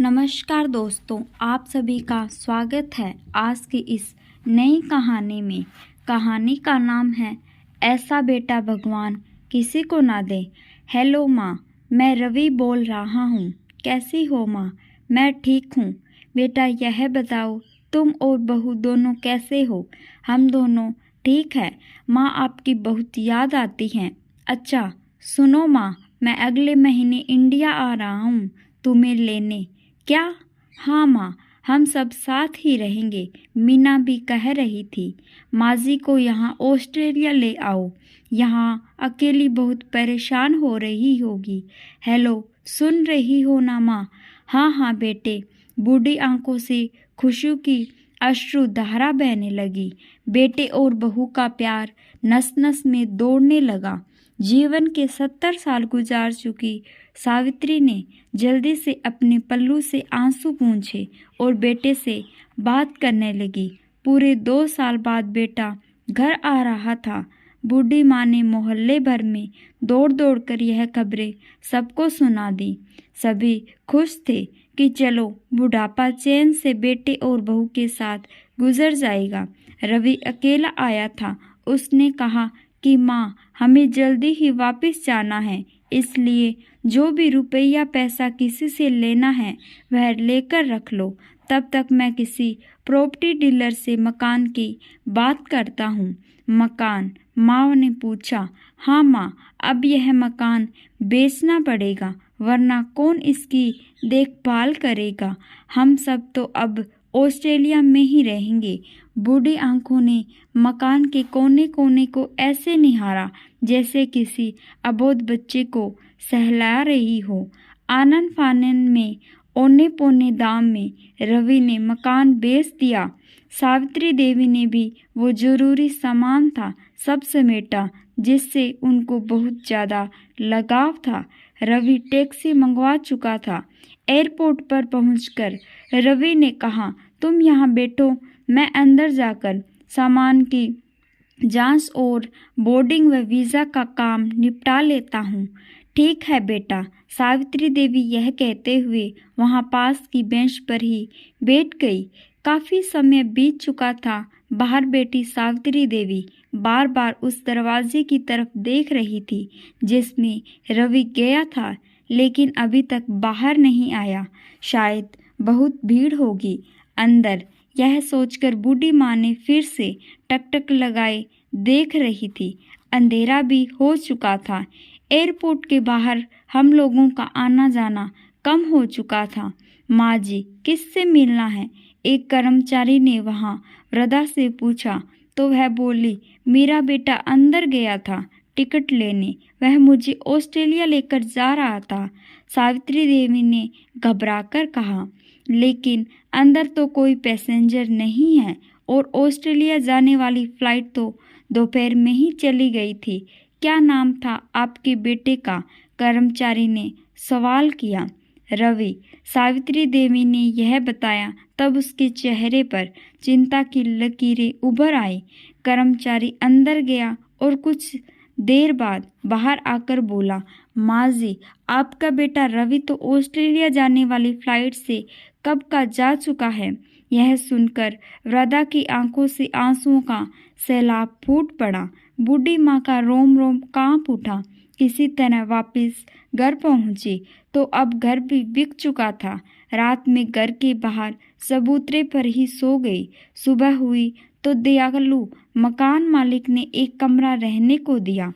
नमस्कार दोस्तों, आप सभी का स्वागत है आज की इस नई कहानी में। कहानी का नाम है ऐसा बेटा भगवान किसी को ना दे। हेलो माँ, मैं रवि बोल रहा हूँ। कैसी हो माँ? मैं ठीक हूँ। बेटा यह बताओ, तुम और बहू दोनों कैसे हो? हम दोनों ठीक है माँ, आपकी बहुत याद आती है। अच्छा सुनो माँ, मैं अगले महीने इंडिया आ रहा हूँ तुम्हें लेने। क्या? हाँ माँ, हम सब साथ ही रहेंगे। मीना भी कह रही थी माजी को यहाँ ऑस्ट्रेलिया ले आओ, यहाँ अकेली बहुत परेशान हो रही होगी। हेलो, सुन रही हो ना माँ? हाँ हाँ बेटे। बूढ़ी आंखों से खुशी की अश्रु धारा बहने लगी। बेटे और बहू का प्यार नस नस में दौड़ने लगा। जीवन के 70 साल गुजार चुकी सावित्री ने जल्दी से अपने पल्लू से आंसू पोंछे और बेटे से बात करने लगी। पूरे 2 साल बाद बेटा घर आ रहा था। बूढ़ी माँ ने मोहल्ले भर में दौड़ दौड़ कर यह खबरें सबको सुना दी। सभी खुश थे कि चलो बुढ़ापा चैन से बेटे और बहू के साथ गुजर जाएगा। रवि अकेला आया था। उसने कहा कि माँ, हमें जल्दी ही वापस जाना है, इसलिए जो भी रुपया पैसा किसी से लेना है वह लेकर रख लो। तब तक मैं किसी प्रॉपर्टी डीलर से मकान की बात करता हूँ। मकान? माँ ने पूछा। हाँ माँ, अब यह मकान बेचना पड़ेगा, वरना कौन इसकी देखभाल करेगा? हम सब तो अब ऑस्ट्रेलिया में ही रहेंगे। बूढ़ी आंखों ने मकान के कोने कोने को ऐसे निहारा जैसे किसी अबोध बच्चे को सहला रही हो। आनन फानन में औने पौने दाम में रवि ने मकान बेच दिया। सावित्री देवी ने भी वो जरूरी सामान था सब समेटा जिससे उनको बहुत ज़्यादा लगाव था। रवि टैक्सी मंगवा चुका था। एयरपोर्ट पर पहुंचकर रवि ने कहा, तुम यहाँ बैठो, मैं अंदर जाकर सामान की जांच और बोर्डिंग व वीज़ा का काम निपटा लेता हूँ। ठीक है बेटा। सावित्री देवी यह कहते हुए वहाँ पास की बेंच पर ही बैठ गई। काफ़ी समय बीत चुका था। बाहर बैठी सावित्री देवी बार बार उस दरवाजे की तरफ देख रही थी जिसमें रवि गया था, लेकिन अभी तक बाहर नहीं आया। शायद बहुत भीड़ होगी अंदर, यह सोचकर बूढ़ी माँ ने फिर से टकटक लगाए देख रही थी। अंधेरा भी हो चुका था। एयरपोर्ट के बाहर हम लोगों का आना जाना कम हो चुका था। माँ जी, किससे मिलना है? एक कर्मचारी ने वहाँ वृद्धा से पूछा तो वह बोली, मेरा बेटा अंदर गया था टिकट लेने, वह मुझे ऑस्ट्रेलिया लेकर जा रहा था। सावित्री देवी ने घबराकर कहा, लेकिन अंदर तो कोई पैसेंजर नहीं है और ऑस्ट्रेलिया जाने वाली फ्लाइट तो दोपहर में ही चली गई थी। क्या नाम था आपके बेटे का? कर्मचारी ने सवाल किया। रवि। सावित्री देवी ने यह बताया। तब उसके चेहरे पर चिंता की लकीरें उभर आई। कर्मचारी अंदर गया और कुछ देर बाद बाहर आकर बोला, माँ जी, आपका बेटा रवि तो ऑस्ट्रेलिया जाने वाली फ्लाइट से कब का जा चुका है। यह सुनकर वृद्धा की आंखों से आंसुओं का सैलाब फूट पड़ा। बूढ़ी माँ का रोम रोम कांप उठा। किसी तरह वापस घर पहुंची तो अब घर भी बिक चुका था। रात में घर के बाहर चबूतरे पर ही सो गई। सुबह हुई तो दयालु मकान मालिक ने एक कमरा रहने को दिया।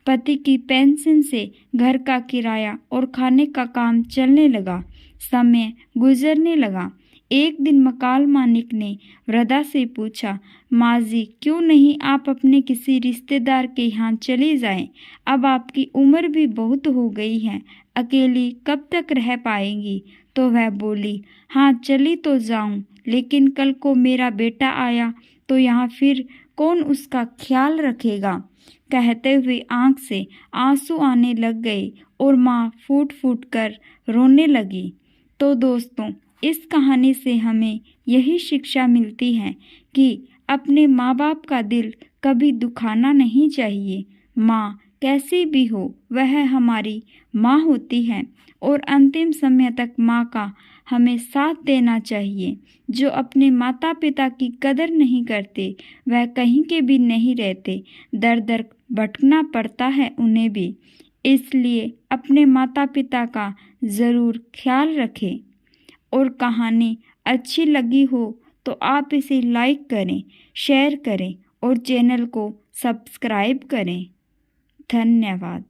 पति की पेंशन से घर का किराया और खाने का काम चलने लगा। समय गुजरने लगा। एक दिन मकान मालिक ने वृद्धा से पूछा, माँ जी, क्यों नहीं आप अपने किसी रिश्तेदार के यहाँ चली जाएं? अब आपकी उम्र भी बहुत हो गई है, अकेली कब तक रह पाएंगी? तो वह बोली, हाँ चली तो जाऊं, लेकिन कल को मेरा बेटा आया तो यहाँ फिर कौन उसका ख्याल रखेगा? कहते हुए आंख से आंसू आने लग गए और माँ फूट फूट कर रोने लगी। तो दोस्तों, इस कहानी से हमें यही शिक्षा मिलती है कि अपने माँ बाप का दिल कभी दुखाना नहीं चाहिए। माँ कैसी भी हो वह हमारी माँ होती है और अंतिम समय तक माँ का हमें साथ देना चाहिए। जो अपने माता पिता की कदर नहीं करते वह कहीं के भी नहीं रहते, दर दर भटकना पड़ता है उन्हें भी। इसलिए अपने माता पिता का ज़रूर ख्याल रखें। और कहानी अच्छी लगी हो तो आप इसे लाइक करें, शेयर करें और चैनल को सब्सक्राइब करें। धन्यवाद।